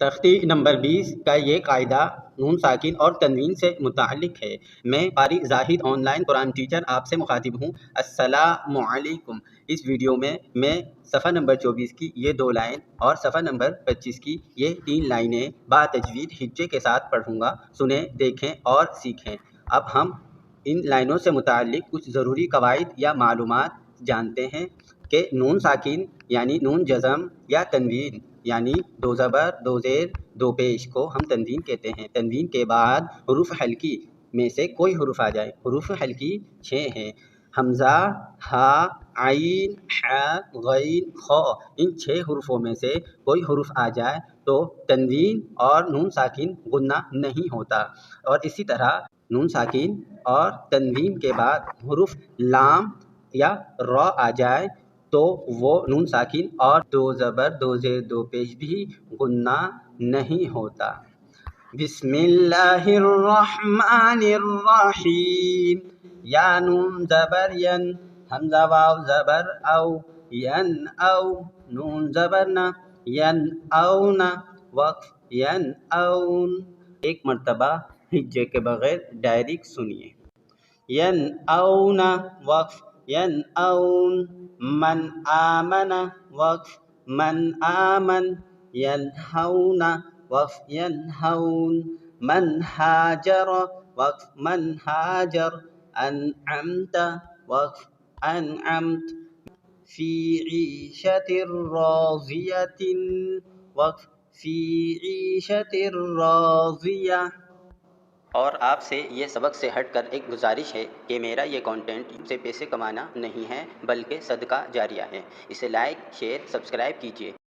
تختی نمبر 20 کا یہ قاعدہ نون ساکن اور تنوین سے متعلق ہے۔ میں قاری زاہد آن لائن قرآن ٹیچر آپ سے مخاطب ہوں۔ السلام علیکم۔ اس ویڈیو میں صفحہ نمبر 24 کی یہ 2 لائن اور صفحہ نمبر 25 کی یہ 3 لائنیں با تجوید ہجے کے ساتھ پڑھوں گا۔ سنیں، دیکھیں اور سیکھیں۔ اب ہم ان لائنوں سے متعلق کچھ ضروری قواعد یا معلومات جانتے ہیں کہ نون ساکن یعنی نون جزم یا تنوین یعنی 2 زبر 2 زیر 2 پیش کو ہم تنوین کہتے ہیں۔ تنوین کے بعد حروف حلقی میں سے کوئی حروف آ جائے۔ حروف حلقی 6 ہیں: حمزہ، ہا، عین، ح، غین، خ۔ ان 6 حروفوں میں سے کوئی حرف آ جائے تو تنوین اور نون ساکن غنہ نہیں ہوتا، اور اسی طرح نون ساکن اور تنوین کے بعد حرف لام یا را آ جائے تو وہ نون ساکن اور 2 زبر 2 زیر 2 پیش بھی غنہ نہیں ہوتا۔ بسم اللہ الرحمن الرحیم۔ یا نون زبر ین، حمزہ واو زبر او، ین او، نون زبر نہ، ین اون، وقف ین اون۔ ایک مرتبہ ہجے کے بغیر ڈائریکٹ سنیے۔ ین اون، وقف ین اون، من آمن، وقف من آمن، ینہون، وقف ینہون، من ہاجر، وقف من ہاجر، انعمت، وقف انعمت، فی عیشۃ راضیۃ، وقف فی عیشۃ راضیہ۔ اور آپ سے یہ سبق سے ہٹ کر ایک گزارش ہے کہ میرا یہ کانٹینٹ سے پیسے کمانا نہیں ہے بلکہ صدقہ جاریہ ہے۔ اسے لائک، شیئر، سبسکرائب کیجیے۔